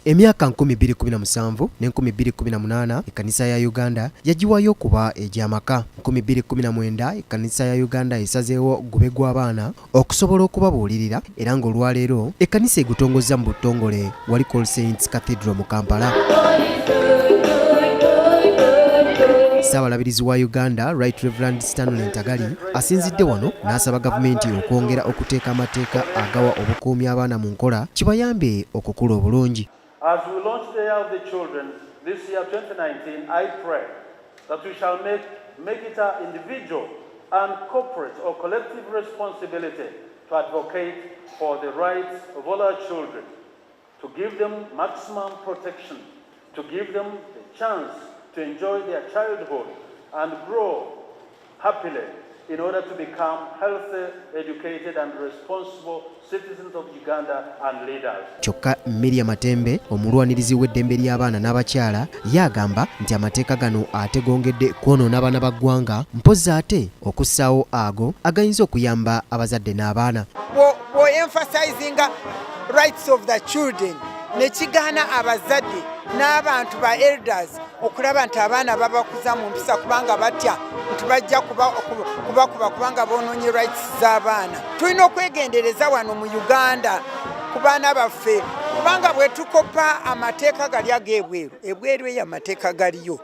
Emyaka 2017 ne 2018 ekkanisa ya Uganda yagiwayo kuba egy'amaka. 2019 ekkanisa ya Uganda esazeewo gube gw'abaana okusobola okubabuulirira era ng'olwaleero ekkanisa egutongozza mu butongole wali All Saints Cathedral mu Kampala. Ssaabalabirizi wa Uganda Right Reverend Stanley Ntagali asinzidde wano n'asaba gavumenti okwongera okuteeka amateeka agawa obukuumi abaana mu nkola kibayambe okukula obulungi. As we launch the Year of the Children this year 2019, I pray that we shall make it our individual and corporate or collective responsibility to advocate for the rights of all our children, to give them maximum protection, to give them the chance to enjoy their childhood and grow happily in order to become healthy, educated and responsible citizens of Uganda and leaders. Kyokka Miriam Matembe, omulwanirizi w'eddembe ly'abaana n'abakyala, yagamba nti amateeka gano ate gongedde kwonoona abaana ba ggwanga mpozzi ate okussaawo ago agayinza okuyamba abazadde n'abaana. Emphasizing rights of the children ne kigaana abazadde n'abantu ba elders okulaba nti abaana babakuza mu mpisa kubanga batya nti bajja kubakuba kubanga bonoonye rights z'abaana. Tulina okwegendereza wano mu Uganda ku baana baffe kubanga bwe tukopa amateeka gali ag'ebweru, ebweru eyo amateeka galiyo.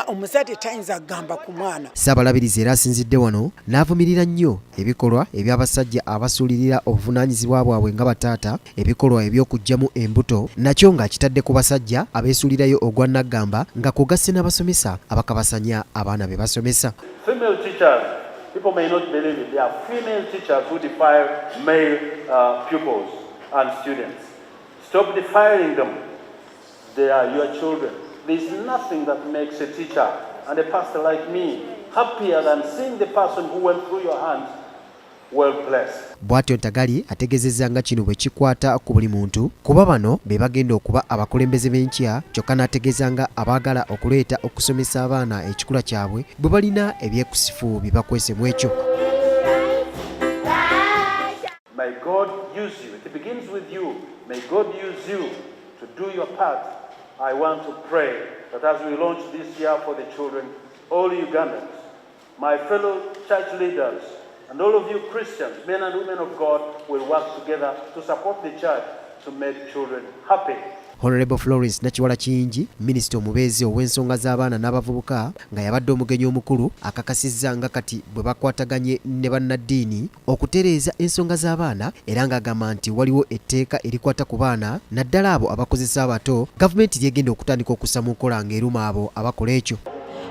Omuzadde tayinza kugamba ku mwana. Ssaabalabirizi era asinzidde wano n'avumirira nnyo ebikolwa eby'abasajja abasuulirira obuvunaanyizibwa bwabwe nga bataata, ebikolwa eby'okuggyamu embuto nakyo ng'akitadde ku basajja abeesuulirayo ogwa naggamba nga kugasse n'abasomesa abakabasanya abaana be basomesa. Female teachers, people may not believe it, there are female teachers who defile male pupils and students. Stop defiling them. They are your children. There's nothing that makes a teacher and a pastor like me happier than seeing the person who went through your hands well blessed. Bw'atyo Ntagali ategeezezza nga kino bwe kikwata ku buli muntu kuba bano be bagenda okuba abakulembeze b'enkya, kyokka n'ategeeza nga abaagala okuleeta okusomesa abaana ekikula kyabwe bwe balina ebyekusifu bye bakwese mu ekyo. May God use you. It begins with you. May God use you to do your part. I want to pray that as we launch this year for the children, all Ugandans, my fellow church leaders, and all of you Christians, men and women of God, will work together to support the church to make children happy. Honorable Florence Nakiwala Kiyingi, minisita omubeezi ow'ensonga z'abaana n'abavubuka nga yabadde omugenyi omukulu, akakasizza nga kati bwe bakwataganye ne bannaddiini okutereeza ensonga z'abaana era ng'agamba nti waliwo etteeka erikwata ku baana naddala abo abakozesa abato, gavumenti lyegenda okutandika okussa mu nkola ng'eruma abo abakola ekyo.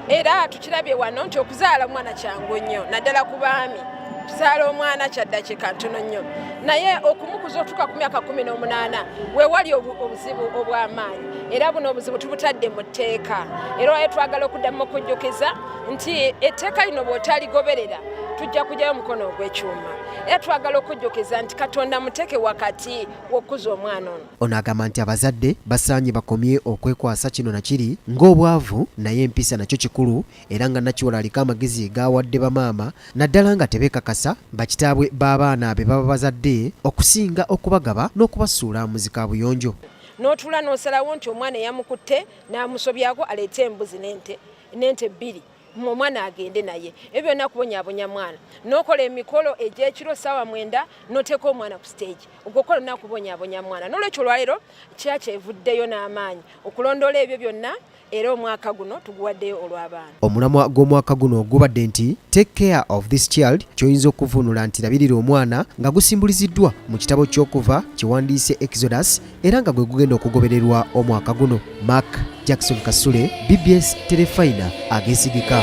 Era tukirabye wano nti okuzaala omwana kyangu nnyo naddala ku baami. Kuzaala omwana kyaddakiika ntono nnyo naye okumukuza otuuka ku myaka 18 weewali obuzibu obw'amaanyi era buno obuzibu tubutadde mu tteeka era twagala okuddamu okujjukiza nti etteeka lino bw'otaligoberera tujja kujjayo omukono ogw'ekyuma era twagala okujjukiza nti Katonda muteeke wakati w'okuza omwana ono. Ono agamba nti abazadde basaanye bakomye okwekwasa kino na kiri ng'obwavu naye empisa nakyo kikulu era nga Nakiwala aliko amagezi gaawadde bamaama naddala nga tebeekakasa bakitaabwe b'abaana be baba bazadde okusinga okubagaba n'okubasuula mu zikaabuyonjo. N'otuula n'osalawo nti omwana eyamukutte n'amusobyako aleete embuzi n'ente 2 omwana agende naye ebyo byonna kubonyaabonya mwana n'okola emikolo egy'ekiro ssaawa 9 n'oteeka omwana ku stage ogokola nakubonyaabonya mwana n'olwekyo olwaleero kyevuddeyo n'amaanyi okulondoola ebyo byonna era omwaka guno tuguwaddeyo olw'abaana. Omulamwa gw'omwaka guno gubadde nti Take Care of This Child ky'oyinza okuvunula nti labirira omwana nga gusimbuliziddwa mu kitabo ky'okuva kiwandiise Exodus era nga gwe gugenda okugobererwa omwaka guno. Mark Jackson Kasule, BBS Terefayina ageesigika.